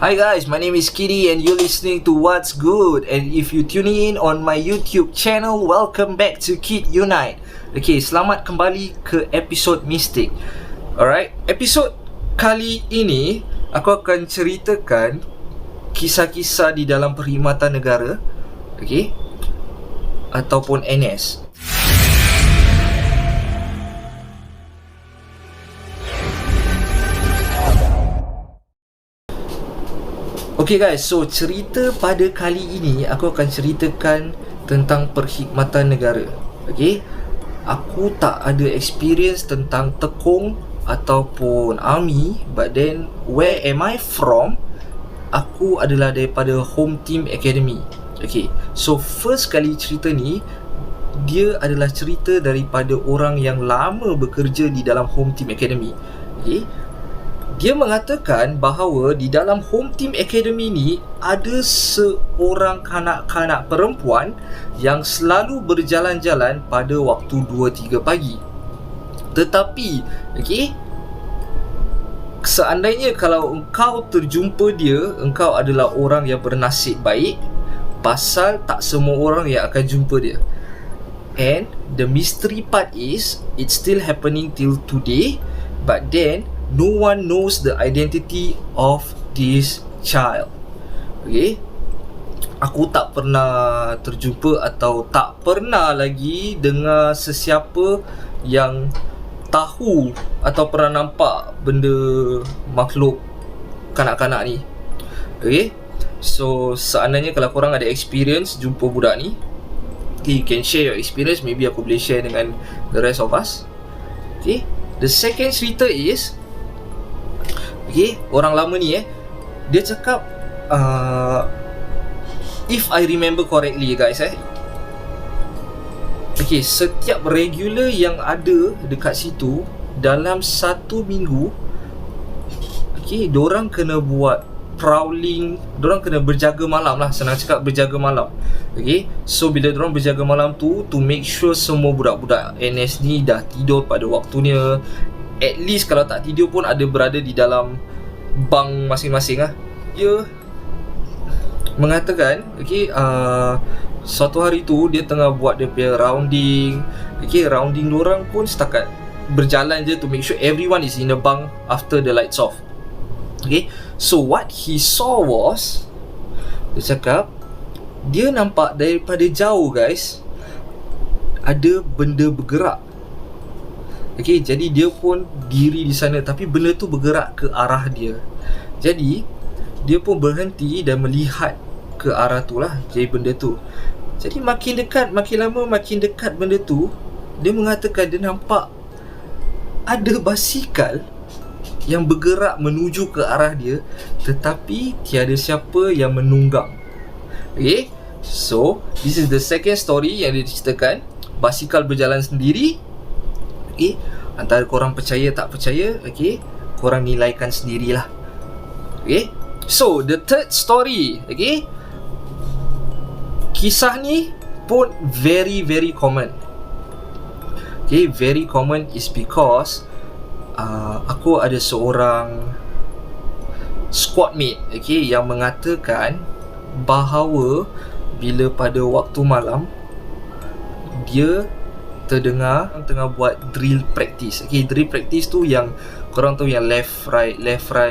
Hi guys, my name is Kitty and you're listening to What's Good. And if you tuning in on my YouTube channel, welcome back to Kid Unite. Okay, selamat kembali ke episod Mistik. Alright, episod kali ini aku akan ceritakan kisah-kisah di dalam perkhidmatan negara, okay, ataupun NS. Okay guys, so cerita pada kali ini aku akan ceritakan tentang perkhidmatan negara. Okay, aku tak ada experience tentang tekong ataupun army, but then where am I from? Aku adalah daripada Home Team Academy. Okay, so first kali cerita ni dia adalah cerita daripada orang yang lama bekerja di dalam Home Team Academy. Okay, dia mengatakan bahawa di dalam Home Team Academy ni ada seorang kanak-kanak perempuan yang selalu berjalan-jalan pada waktu 2-3 pagi. Tetapi, okay, seandainya kalau engkau terjumpa dia, engkau adalah orang yang bernasib baik, pasal tak semua orang yang akan jumpa dia. And the mystery part is, it's still happening till today, but then no one knows the identity of this child. Okay, aku tak pernah terjumpa atau tak pernah lagi dengar sesiapa yang tahu atau pernah nampak benda makhluk kanak-kanak ni. Okay, so seandainya kalau korang ada experience jumpa budak ni, okay, you can share your experience. Maybe aku boleh share dengan the rest of us. Okay, the second cerita is, okay, orang lama ni dia cakap, if I remember correctly guys, okay, setiap regular yang ada dekat situ dalam 1 minggu, okay, dorang kena buat prowling, dorang kena berjaga malam lah, senang cakap berjaga malam. Okay, so bila dorang berjaga malam tu, to make sure semua budak-budak NS ni dah tidur pada waktunya. At least kalau tak tidur pun ada berada di dalam bang masing-masing lah. Dia mengatakan, okay, suatu hari tu dia tengah buat dia punya rounding. Okay, rounding diorang pun setakat berjalan je to make sure everyone is in the bunk after the lights off. Okay, so what he saw was, dia cakap dia nampak daripada jauh guys, ada benda bergerak. Okay, jadi dia pun diri di sana, tapi benda tu bergerak ke arah dia. Jadi dia pun berhenti dan melihat ke arah tu lah, jadi benda tu. Jadi makin dekat, makin lama makin dekat benda tu, dia mengatakan dia nampak ada basikal yang bergerak menuju ke arah dia, tetapi tiada siapa yang menunggang. Okay, so this is the second story yang dia ceritakan. Basikal berjalan sendiri. Okay, antara korang percaya tak percaya, okay, korang nilaikan sendirilah. Okay, so the third story, okay, kisah ni pun very very common. Okay, very common is because aku ada seorang squad mate, okay, yang mengatakan bahawa bila pada waktu malam dia terdengar tengah buat drill practice. Okay, drill practice tu yang korang tahu yang left right,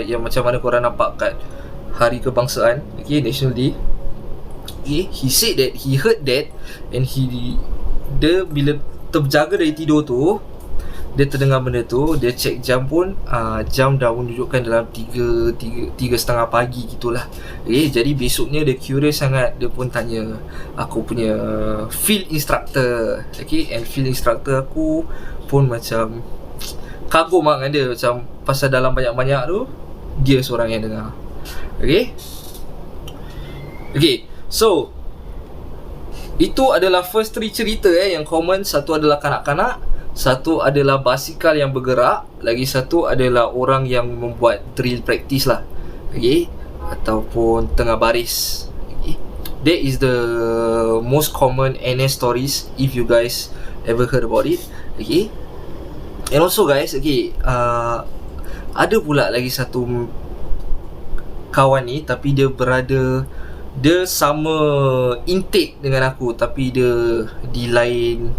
yang macam mana korang nampak kat Hari Kebangsaan, okay, National Day. Okay, he said that he heard that, and dia bila terjaga dari tidur tu, dia terdengar benda tu. Dia check jam pun, jam dah menunjukkan dalam 3.30 pagi gitulah. Okay, jadi besoknya dia curious sangat. Dia pun tanya aku punya field instructor. Okay, and field instructor aku pun macam kagum lah dengan dia, macam pasal dalam banyak-banyak tu dia seorang yang dengar. Okay, okay, so itu adalah first 3 cerita yang common. Satu adalah kanak-kanak, satu adalah basikal yang bergerak, lagi satu adalah orang yang membuat drill practice lah, okay, ataupun tengah baris. Okay, that is the most common NS stories if you guys ever heard about it. Okay, and also guys, okay, ada pula lagi satu kawan ni, tapi dia sama intake dengan aku, tapi dia di lain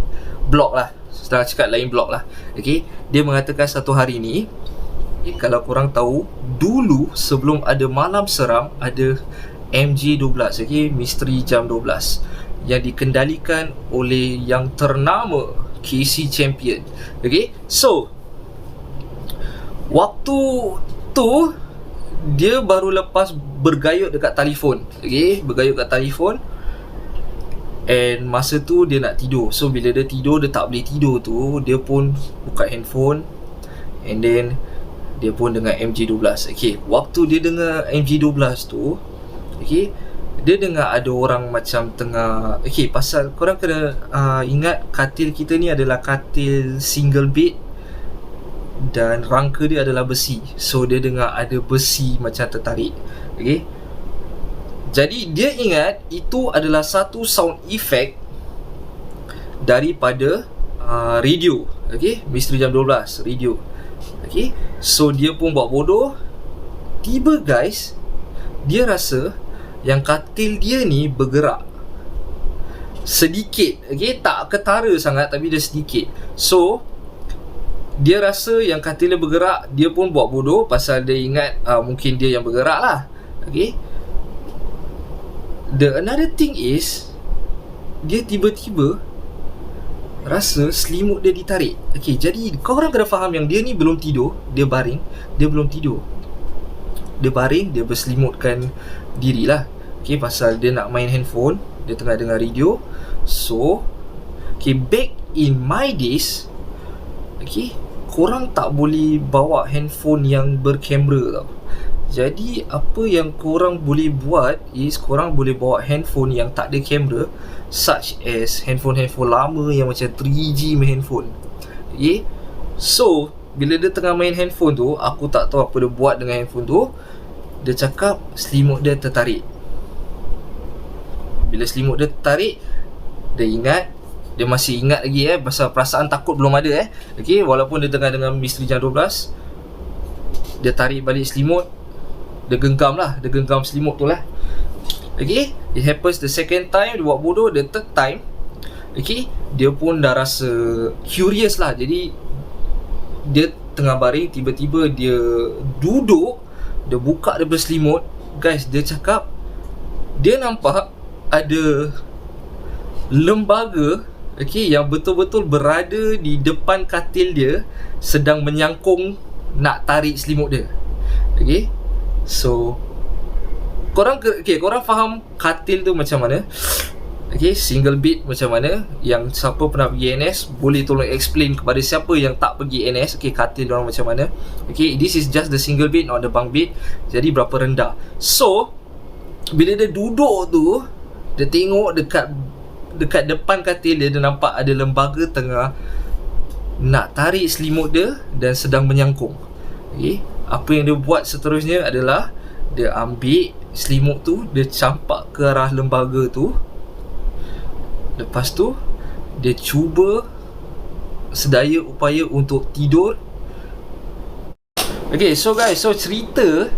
blok lah, setelah cakap lain blok lah. Okay, dia mengatakan satu hari ni, kalau korang tahu, dulu sebelum ada Malam Seram, ada MJ12, okay, Misteri Jam 12, yang dikendalikan oleh yang ternama KC Champion. Okay, so waktu tu dia baru lepas bergayut dekat telefon. Okay, bergayut kat telefon. And masa tu dia nak tidur. So bila dia tidur, dia tak boleh tidur tu, dia pun buka handphone. And then dia pun dengar MJ12. Okay, waktu dia dengar MJ12 tu, okay, dia dengar ada orang macam tengah, okay, pasal korang kena ingat katil kita ni adalah katil single bed dan rangka dia adalah besi. So dia dengar ada besi macam tertarik. Okay, jadi dia ingat itu adalah satu sound effect daripada radio. Okay, Misteri Jam 12 radio. Okay, so dia pun buat bodoh. Tiba guys, dia rasa yang katil dia ni bergerak sedikit. Okay, tak ketara sangat, tapi dia sedikit. So dia rasa yang katil dia bergerak. Dia pun buat bodoh pasal dia ingat mungkin dia yang bergerak lah. Okay, the another thing is, dia tiba-tiba rasa selimut dia ditarik. Okay, jadi korang kena faham yang dia ni belum tidur. Dia baring, dia belum tidur. Dia baring, dia berselimutkan diri lah. Okay, pasal dia nak main handphone, dia tengah dengar radio. So okay, back in my days, okay, korang tak boleh bawa handphone yang berkamera tau. Jadi apa yang korang boleh buat is, korang boleh bawa handphone yang tak ada kamera, such as handphone-handphone lama yang macam 3G main handphone. Okay, so bila dia tengah main handphone tu, aku tak tahu apa dia buat dengan handphone tu. Dia cakap selimut dia tertarik. Bila selimut dia tertarik, dia ingat, dia masih ingat lagi pasal perasaan takut belum ada Okay, walaupun dia tengah dengan Misteri Jam 12, dia tarik balik selimut. Dia genggam lah, dia genggam selimut tu lah. Okay, it happens the second time, dia buat bodoh. The third time, okay, dia pun dah rasa curious lah. Jadi dia tengah baring, tiba-tiba dia duduk, dia buka daripada selimut. Guys, dia cakap dia nampak ada lembaga, okay, yang betul-betul berada di depan katil dia, sedang menyangkung nak tarik selimut dia. Okay, so korang faham katil tu macam mana? Okay, single bed macam mana? Yang siapa pernah pergi NS boleh tolong explain kepada siapa yang tak pergi NS. Okay, katil orang macam mana? Okay, this is just the single bed, not the bunk bed. Jadi berapa rendah. So bila dia duduk tu, dia tengok dekat depan katil dia, dia nampak ada lembaga tengah nak tarik selimut dia dan sedang menyangkung. Okay, apa yang dia buat seterusnya adalah dia ambil selimut tu, dia campak ke arah lembaga tu. Lepas tu dia cuba sedaya upaya untuk tidur. Okay, so guys, so cerita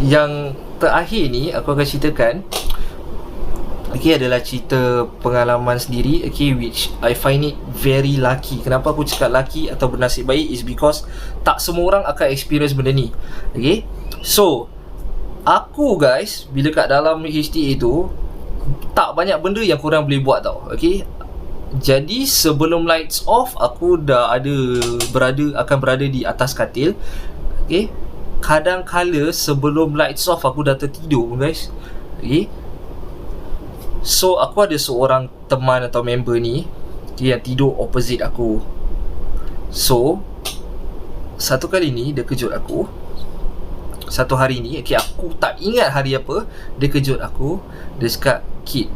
yang terakhir ni aku akan ceritakan, okay, adalah cerita pengalaman sendiri. Okay, which I find it very lucky. Kenapa aku cakap lucky atau bernasib baik is because tak semua orang akan experience benda ni. Okay, so aku guys, bila kat dalam HTA tu, tak banyak benda yang korang boleh buat tau. Okay, jadi sebelum lights off, aku dah akan berada di atas katil. Okay, kadang-kala sebelum lights off aku dah tertidur guys. Okay, so aku ada seorang teman atau member ni, okay, yang tidur opposite aku. So satu kali ni dia kejut aku. Satu hari ni, okay, aku tak ingat hari apa, dia kejut aku. Dia cakap, "Kid,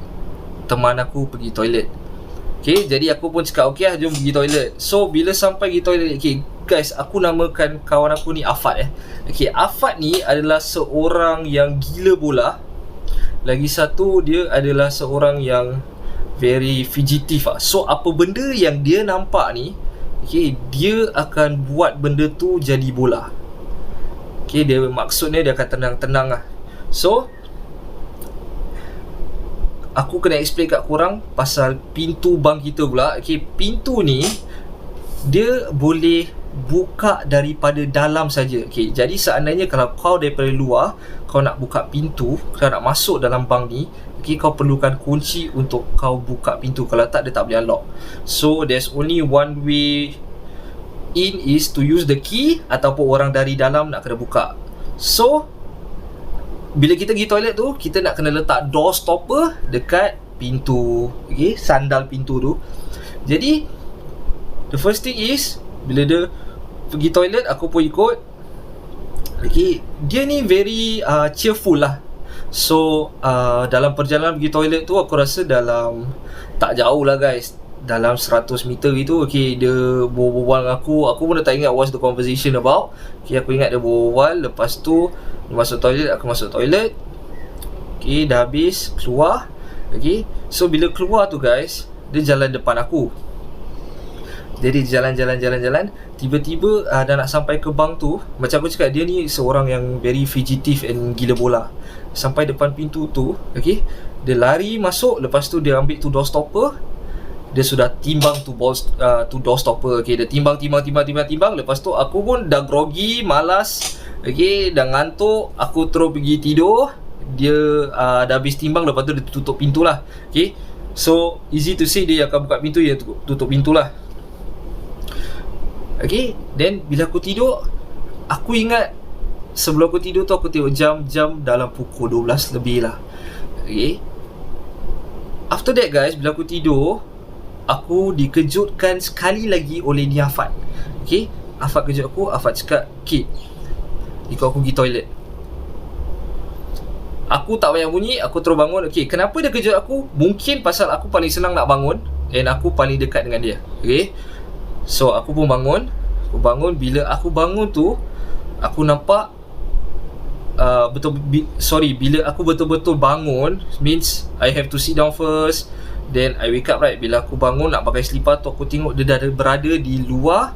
teman aku pergi toilet." Okay, jadi aku pun cakap, okay lah, jom pergi toilet. So bila sampai pergi toilet, okay guys, aku namakan kawan aku ni Afat Okay, Afat ni adalah seorang yang gila bola. Lagi satu, dia adalah seorang yang very fugitive lah. So apa benda yang dia nampak ni, okay, dia akan buat benda tu jadi bola. Okay, dia maksudnya dia akan tenang-tenang lah. So aku kena explain kat korang pasal pintu bang kita pula. Okay, pintu ni dia boleh buka daripada dalam saja. Okay, jadi seandainya kalau kau daripada luar kau nak buka pintu, kau nak masuk dalam bank ni, okay, kau perlukan kunci untuk kau buka pintu. Kalau tak, dia tak boleh unlock. So there's only one way in, is to use the key, ataupun orang dari dalam nak kena buka. So bila kita pergi toilet tu, kita nak kena letak door stopper dekat pintu, okay, sandal pintu tu. Jadi the first thing is, bila dia pergi toilet, aku pun ikut. Okay, dia ni very cheerful lah. So dalam perjalanan pergi toilet tu, aku rasa dalam, tak jauh lah guys, dalam 100 meter gitu. Okay, dia berbual dengan aku. Aku pun dah tak ingat what's the conversation about. Okay, aku ingat dia berbual. Lepas tu dia masuk toilet, aku masuk toilet. Okay, dah habis, keluar. Okay, so bila keluar tu guys, dia jalan depan aku. Jadi jalan-jalan, tiba-tiba dah nak sampai ke bank tu. Macam aku cakap, dia ni seorang yang very fugitive and gila bola. Sampai depan pintu tu, okay, dia lari masuk. Lepas tu dia ambil tu door stopper. Dia sudah timbang tu door stopper. Okay, dia timbang. Lepas tu aku pun dah groggy, malas, okay, dah ngantuk. Aku terus pergi tidur. Dia dah habis timbang. Lepas tu dia tutup pintu lah. Okay, so easy to say dia akan buka pintu, dia tutup pintu lah. Okay, then bila aku tidur, aku ingat sebelum aku tidur tu aku tengok jam dalam pukul 12 lebih lah. Okay, after that guys, bila aku tidur, aku dikejutkan sekali lagi oleh ni Afat. Okay, Afat kejut aku. Afat cakap, "Kid, ikut aku pergi toilet." Aku tak payah bunyi, aku terus bangun. Okay, kenapa dia kejut aku? Mungkin pasal aku paling senang nak bangun, dan aku paling dekat dengan dia. Okay, so aku pun bangun. Bila aku bangun tu, aku nampak bila aku betul-betul bangun, means I have to sit down first, then I wake up, right? Bila aku bangun nak pakai slipper tu, aku tengok dia dah berada di luar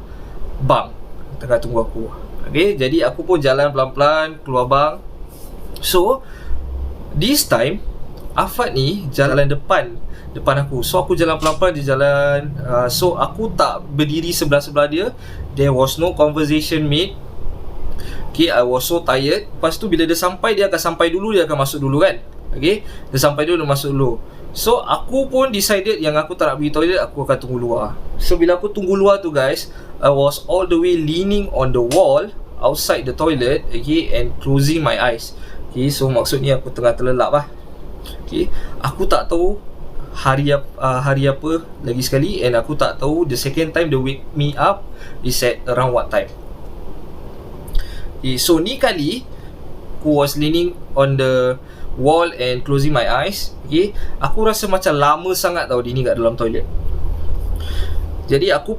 bank, tengah tunggu aku. Okay, jadi aku pun jalan pelan-pelan keluar bank. So this time Afat ni jalan depan aku. So aku jalan pelan-pelan, dia jalan. So aku tak berdiri sebelah-sebelah dia. There was no conversation made. Okay, I was so tired. Lepas tu bila dia sampai, dia akan sampai dulu, dia akan masuk dulu kan. Okay, dia sampai dulu, dia masuk dulu. So aku pun decided yang aku tak nak pergi toilet, aku akan tunggu luar. So bila aku tunggu luar tu guys, I was all the way leaning on the wall outside the toilet, okay, and closing my eyes. Okay, so maksudnya aku tengah terlelap lah. Okay, aku tak tahu hari apa lagi sekali, and aku tak tahu the second time they wake me up is at around what time. Okay, so ni kali aku was leaning on the wall and closing my eyes. Okay, aku rasa macam lama sangat tau dia ni kat dalam toilet. Jadi aku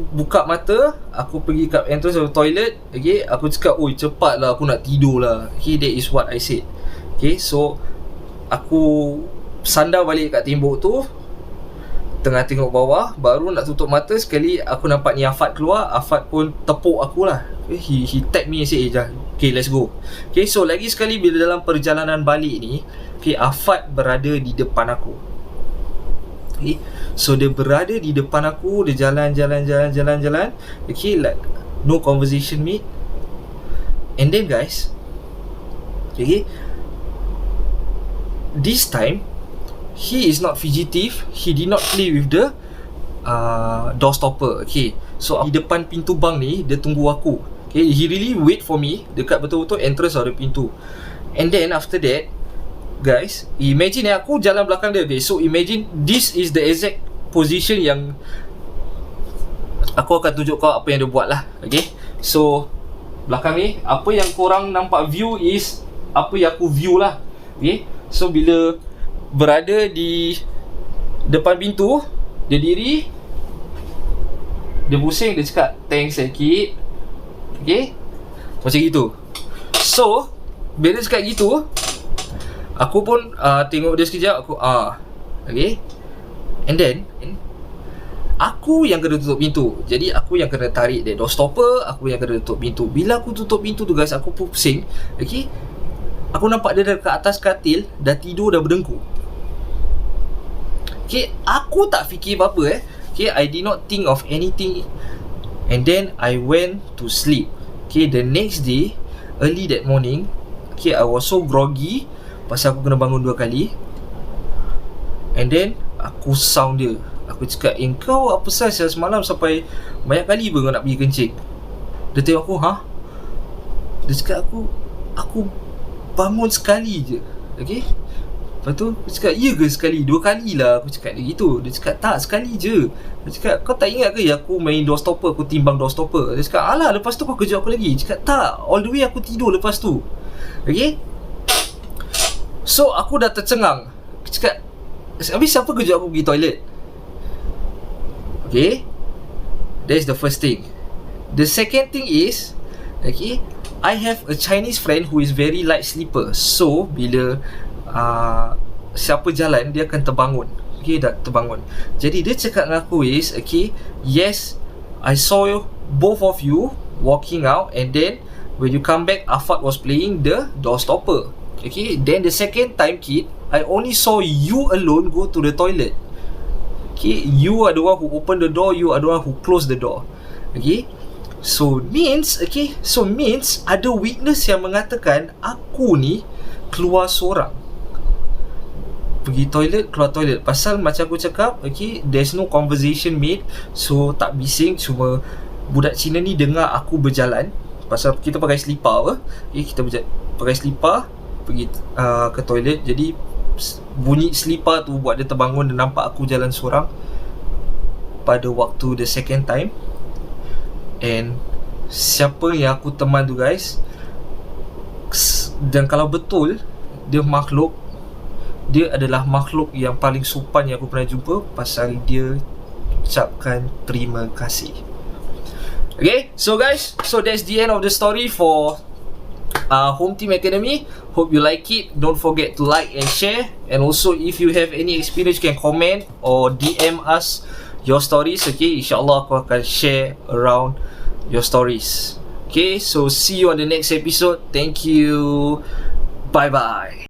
buka mata, aku pergi kat entrance of the toilet. Okay, aku cakap, "Oi, cepat lah, aku nak tidur lah." Okay, that is what I said. Okay, so aku sandar balik kat tembok tu, tengah tengok bawah, baru nak tutup mata sekali aku nampak ni Afat keluar. Afat pun tepuk aku lah. Okay, he tap me and say, "Okay, let's go." Okay, so lagi sekali bila dalam perjalanan balik ni, okay, Afat berada di depan aku. Okay, so dia berada di depan aku, dia jalan. Okay, like no conversation made. And then guys, okay, this time he is not fugitive. He did not play with the door stopper. Okay, so di depan pintu bank ni dia tunggu aku. Okay, he really wait for me dekat betul-betul entrance of the pintu. And then after that guys, imagine aku jalan belakang dia. Okay, so imagine this is the exact position yang aku akan tunjuk kau apa yang dia buat lah. Okay, so belakang ni, apa yang korang nampak view is apa yang aku view lah. Okay, so bila berada di depan pintu, dia diri, dia pusing, dia cakap, "Thanks kid." Okay, macam gitu. So bila dia cakap gitu, aku pun tengok dia sekejap. Aku okay, and then aku yang kena tutup pintu. Jadi aku yang kena tarik the door stopper, aku yang kena tutup pintu. Bila aku tutup pintu tu guys, aku pun pusing. Okay, aku nampak dia dekat atas katil, dah tidur, dah berdengkur. Okay, aku tak fikir apa-apa Okay, I did not think of anything. And then I went to sleep. Okay, the next day, early that morning, okay, I was so groggy pasal aku kena bangun 2 kali. And then aku sound dia. Aku cakap, kau apa pasal semalam sampai banyak kali pun kau nak pergi kencing? Dia tengok aku, Dia cakap aku bangun sekali je. Okay, lepas tu aku cakap, ya ke sekali? 2 kali lah aku cakap dia gitu. Dia cakap, tak, sekali je. Dia cakap, kau tak ingat ke aku main door stopper, aku timbang door stopper? Dia cakap, alah, lepas tu kau kejut aku lagi. Dia cakap, tak, all the way aku tidur lepas tu. Okay, so aku dah tercengang. Aku cakap, habis siapa kejut aku pergi toilet? Okay, that's the first thing. The second thing is, okay, I have a Chinese friend who is very light sleeper. So bila siapa jalan, dia akan terbangun. Okay, dah terbangun. Jadi dia cakap dengan aku is, okay, yes, I saw both of you walking out, and then when you come back, Afad was playing the door stopper. Okay, then the second time, kid, I only saw you alone go to the toilet. Okay, you are the one who open the door, you are the one who close the door. Okay, so means ada witness yang mengatakan aku ni keluar seorang, pergi toilet, keluar toilet. Pasal macam aku cakap, okay, there's no conversation made, so tak bising. Cuma budak Cina ni dengar aku berjalan, pasal kita pakai selipar apa, okay, kita pakai selipar pergi ke toilet. Jadi bunyi selipar tu buat dia terbangun dan nampak aku jalan seorang pada waktu the second time. And siapa yang aku teman tu guys, dan kalau betul dia makhluk, dia adalah makhluk yang paling sopan yang aku pernah jumpa, pasal dia ucapkan terima kasih. Okay, so guys, so that's the end of the story for Home Team Academy. Hope you like it. Don't forget to like and share. And also, if you have any experience, you can comment or DM us your stories. Okay, insyaAllah aku akan share around your stories. Okay, so see you on the next episode. Thank you. Bye bye.